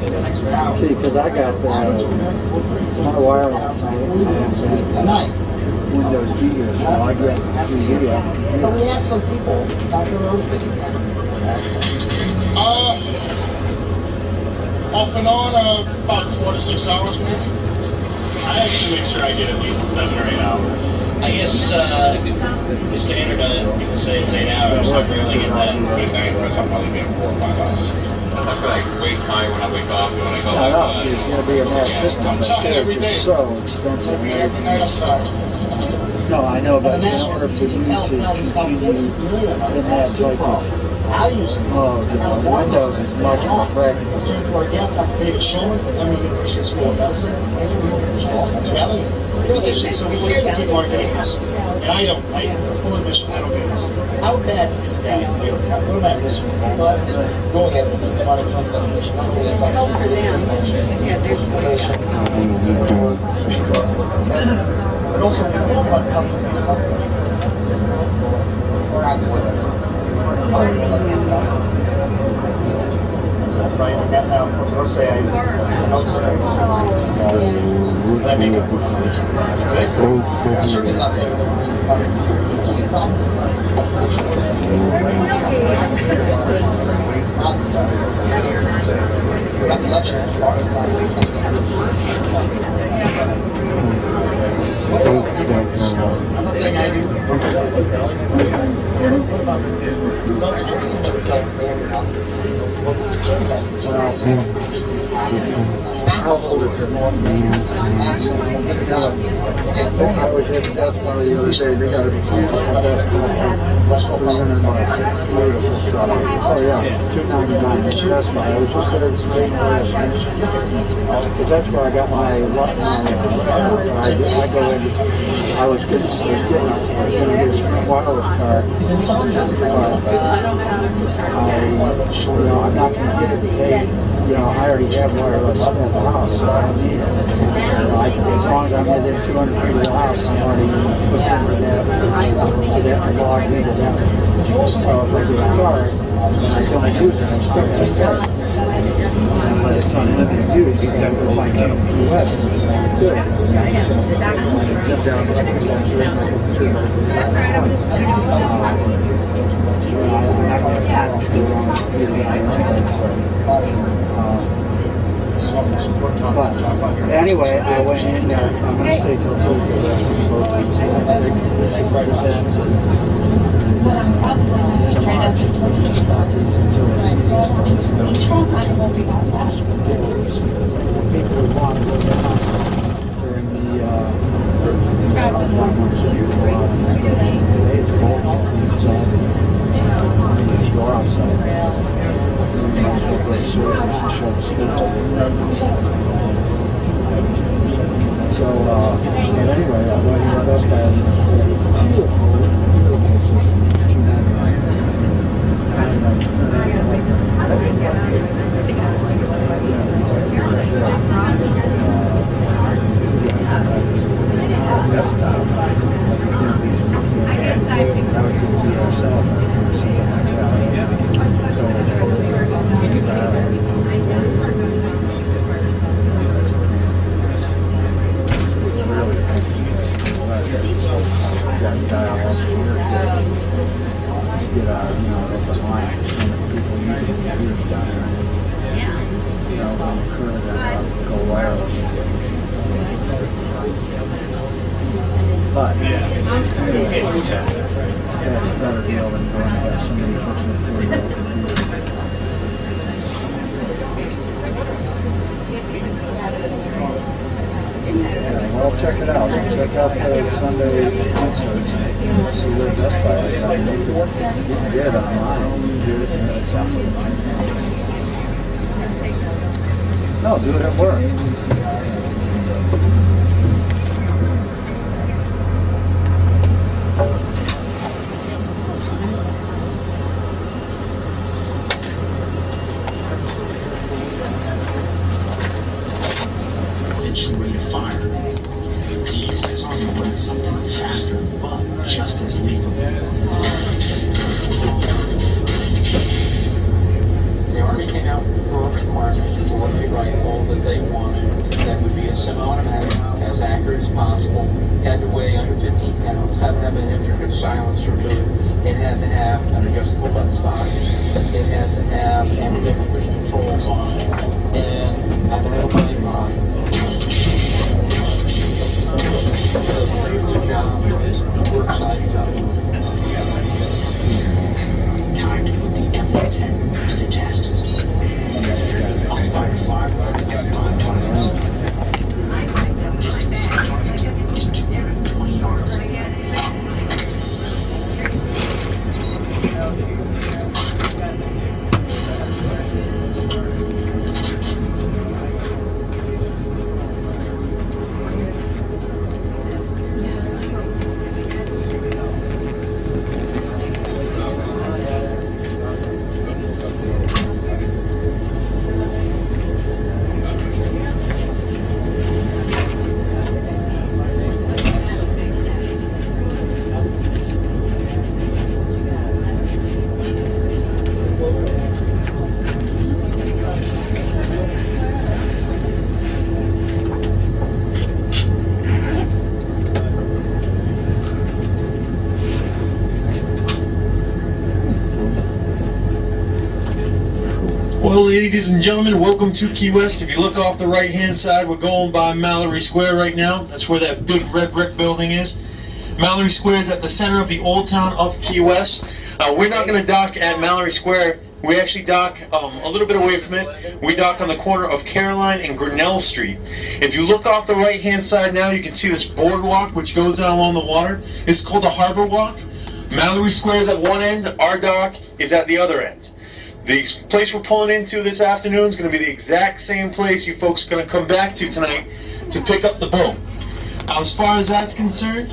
See, because I got my wireless and Windows video, so I got video. But we have some people about their own thing. Off and on, about 4 to 6 hours maybe. I actually make sure I get at least 7 or 8 hours. I guess the standard people say it's 8 hours. I rarely get that. I'll probably be 4 or 5 hours. I feel like wait time when I wake up and when I go I know, it's going to be a mad system, but it's so expensive. Every night I'm sorry. No, I know, but in order for you to continue, it has like Windows is much more practical. So we hear that people are getting this. And I don't, full admission, I don't get this. How bad is that? What am I missing? Go ahead. Let's say I How old is her mom? I was at the desk bar the other day. They got a best $300. Beautiful size. Oh yeah, $299 at the desk bar. I was just there waiting for this because that's where I got my I go in. I was getting this wireless card. I'm not going to get it today. I already have wireless in the house, so I don't need it. As long as I'm within 200 feet of the house, I'm already hooked into that. I'm logged into that. So if I get a card and I don't use it, I'm still going to get it. But it's unlimited use. You got to go find it in the US, which is good. But anyway, I went in there. I'm going to stay till 2 because this represents people who want to go down during the it's cold, so you go outside. So, and anyway, I'm going to let us But that's a better deal than going to have somebody fixing it for you. Well, check it out. Check out the Sunday concerts. See where Best Buy is. You can get it online. No, do it at work. Fire. It's on the way something faster, but just as lethal. The Army came out with a requirement for what they run Well, ladies and gentlemen, welcome to Key West. If you look off the right-hand side, we're going by Mallory Square right now. That's where that big red brick building is. Mallory Square is at the center of the old town of Key West. We're not going to dock at Mallory Square. We actually dock a little bit away from it. We dock on the corner of Caroline and Grinnell Street. If you look off the right-hand side now, you can see this boardwalk which goes down along the water. It's called the Harbor Walk. Mallory Square is at one end. Our dock is at the other end. The place we're pulling into this afternoon is going to be the exact same place you folks are going to come back to tonight to pick up the boat. As far as that's concerned,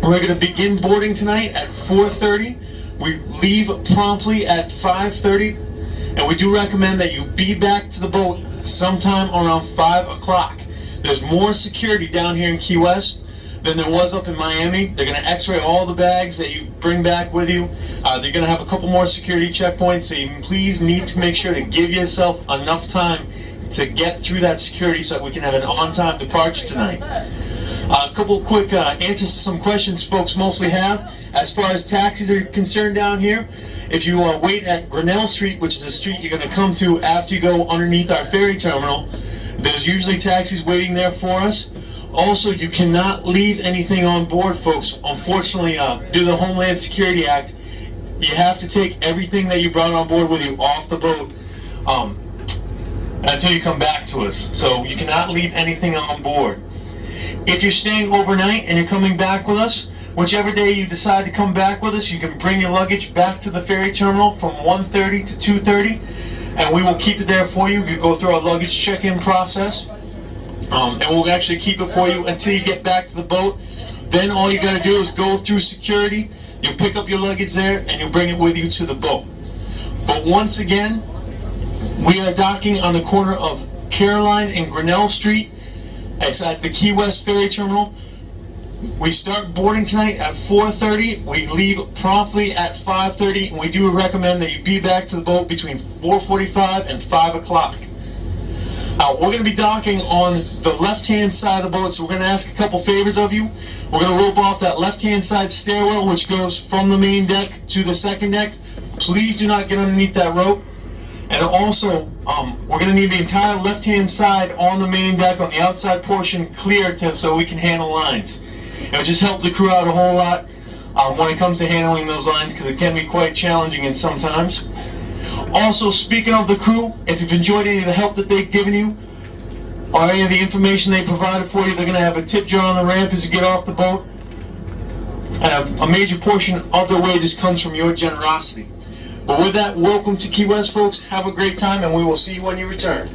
we're going to begin boarding tonight at 4:30. We leave promptly at 5:30, and we do recommend that you be back to the boat sometime around 5 o'clock. There's more security down here in Key West than there was up in Miami. They're going to x-ray all the bags that you bring back with you. They're going to have a couple more security checkpoints, so you please need to make sure to give yourself enough time to get through that security so that we can have an on-time departure tonight. A couple quick answers to some questions folks mostly have. As far as taxis are concerned down here, if you wait at Grinnell Street, which is the street you're going to come to after you go underneath our ferry terminal, there's usually taxis waiting there for us. Also, you cannot leave anything on board, folks. Unfortunately, due to the Homeland Security Act, you have to take everything that you brought on board with you off the boat until you come back to us. So you cannot leave anything on board. If you're staying overnight and you're coming back with us, whichever day you decide to come back with us, you can bring your luggage back to the ferry terminal from 1:30 to 2:30, and we will keep it there for you. You go through our luggage check-in process, and we'll actually keep it for you until you get back to the boat. Then all you got to do is go through security. You'll pick up your luggage there, and you'll bring it with you to the boat. But once again, we are docking on the corner of Caroline and Grinnell Street. It's at the Key West Ferry Terminal. We start boarding tonight at 4:30. We leave promptly at 5:30, and we do recommend that you be back to the boat between 4:45 and 5 o'clock. We're going to be docking on the left-hand side of the boat, so we're going to ask a couple favors of you. We're going to rope off that left-hand side stairwell, which goes from the main deck to the second deck. Please do not get underneath that rope. And also, we're going to need the entire left-hand side on the main deck, on the outside portion, clear so we can handle lines. It'll just help the crew out a whole lot when it comes to handling those lines, because it can be quite challenging and sometimes. Also, speaking of the crew, if you've enjoyed any of the help that they've given you, or any of the information they provided for you, they're going to have a tip jar on the ramp as you get off the boat. And a major portion of their wages comes from your generosity. But with that, welcome to Key West, folks. Have a great time, and we will see you when you return.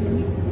Thank you.